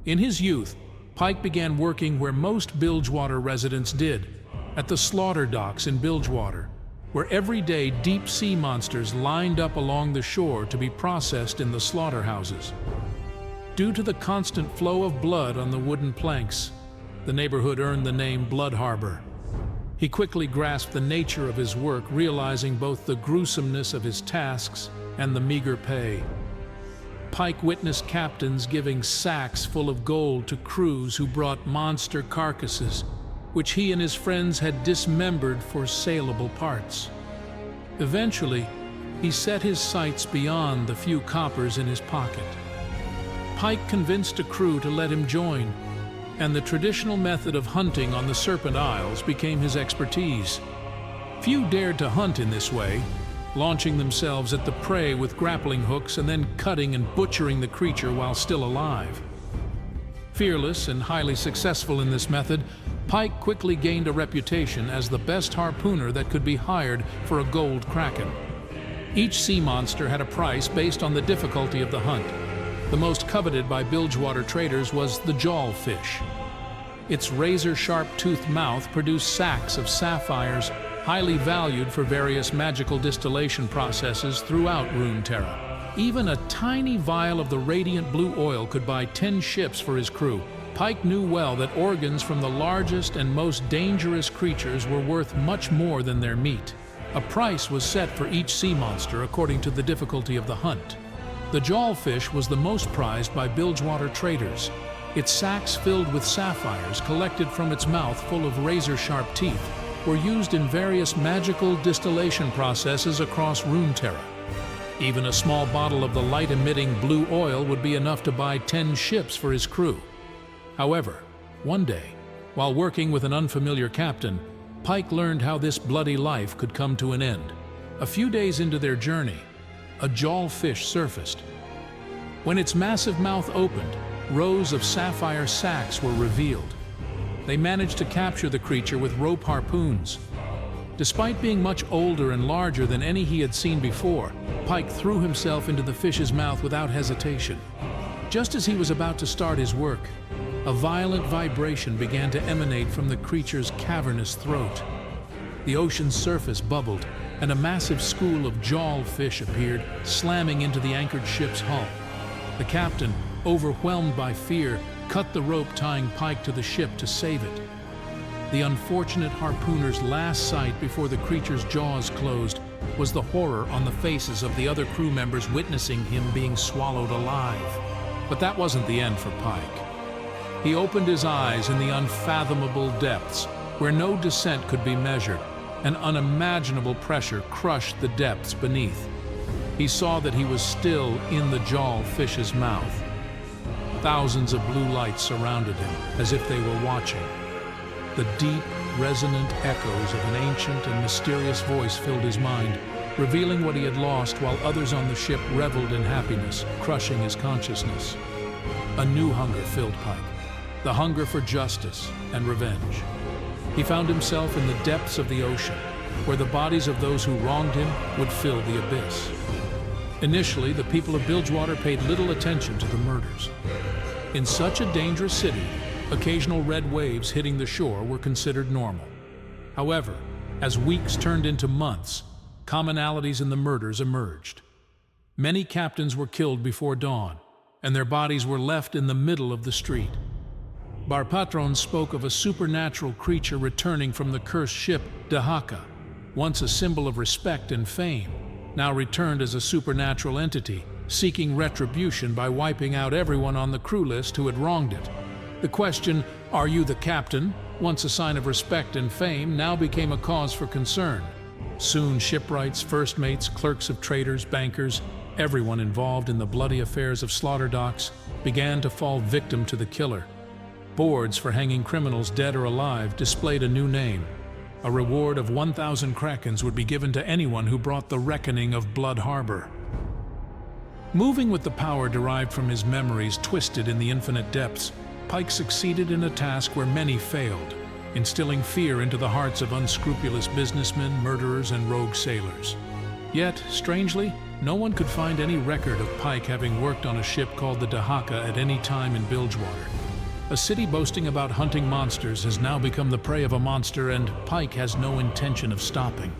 In his youth, Pyke began working where most Bilgewater residents did, at the slaughter docks in Bilgewater, where every day deep sea monsters lined up along the shore to be processed in the slaughterhouses. Due to the constant flow of blood on the wooden planks, the neighborhood earned the name Blood Harbor. He quickly grasped the nature of his work, realizing both the gruesomeness of his tasks and the meager pay. Pyke witnessed captains giving sacks full of gold to crews who brought monster carcasses, which he and his friends had dismembered for saleable parts. Eventually, he set his sights beyond the few coppers in his pocket. Pyke convinced a crew to let him join, and the traditional method of hunting on the Serpent Isles became his expertise. Few dared to hunt in this way, launching themselves at the prey with grappling hooks and then cutting and butchering the creature while still alive. Fearless and highly successful in this method, Pyke quickly gained a reputation as the best harpooner that could be hired for a gold kraken. Each sea monster had a price based on the difficulty of the hunt. The most coveted by Bilgewater traders was the jawfish. Its razor-sharp toothed mouth produced sacks of sapphires, highly valued for various magical distillation processes throughout Runeterra. Even a tiny vial of the radiant blue oil could buy 10 ships for his crew. Pyke knew well that organs from the largest and most dangerous creatures were worth much more than their meat. A price was set for each sea monster according to the difficulty of the hunt. The jawfish was the most prized by Bilgewater traders. Its sacks filled with sapphires collected from its mouth full of razor-sharp teeth were used in various magical distillation processes across Runeterra. Even a small bottle of the light-emitting blue oil would be enough to buy 10 ships for his crew. However, one day, while working with an unfamiliar captain, Pyke learned how this bloody life could come to an end. A few days into their journey, a jawfish surfaced. When its massive mouth opened, rows of sapphire sacks were revealed. They managed to capture the creature with rope harpoons. Despite being much older and larger than any he had seen before, Pyke threw himself into the fish's mouth without hesitation. Just as he was about to start his work, a violent vibration began to emanate from the creature's cavernous throat. The ocean's surface bubbled, and a massive school of jawfish appeared, slamming into the anchored ship's hull. The captain, overwhelmed by fear, cut the rope tying Pyke to the ship to save it. The unfortunate harpooner's last sight before the creature's jaws closed was the horror on the faces of the other crew members witnessing him being swallowed alive. But that wasn't the end for Pyke. He opened his eyes in the unfathomable depths, where no descent could be measured. An unimaginable pressure crushed the depths beneath. He saw that he was still in the jawfish's mouth. Thousands of blue lights surrounded him, as if they were watching. The deep, resonant echoes of an ancient and mysterious voice filled his mind, revealing what he had lost while others on the ship reveled in happiness, crushing his consciousness. A new hunger filled Pyke, the hunger for justice and revenge. He found himself in the depths of the ocean, where the bodies of those who wronged him would fill the abyss. Initially, the people of Bilgewater paid little attention to the murders. In such a dangerous city, occasional red waves hitting the shore were considered normal. However, as weeks turned into months, commonalities in the murders emerged. Many captains were killed before dawn, and their bodies were left in the middle of the street. Barpatron spoke of a supernatural creature returning from the cursed ship Dahaka, once a symbol of respect and fame, now returned as a supernatural entity, seeking retribution by wiping out everyone on the crew list who had wronged it. The question, "Are you the captain?" once a sign of respect and fame, now became a cause for concern. Soon shipwrights, first mates, clerks of traders, bankers, everyone involved in the bloody affairs of slaughter docks began to fall victim to the killer. Boards for hanging criminals dead or alive displayed a new name. A reward of 1,000 krakens would be given to anyone who brought the reckoning of Blood Harbor. Moving with the power derived from his memories twisted in the infinite depths, Pyke succeeded in a task where many failed, instilling fear into the hearts of unscrupulous businessmen, murderers, and rogue sailors. Yet, strangely, No one could find any record of Pyke having worked on a ship called the Dahaka at any time in Bilgewater. A city boasting about hunting monsters has now become the prey of a monster, and Pyke has no intention of stopping.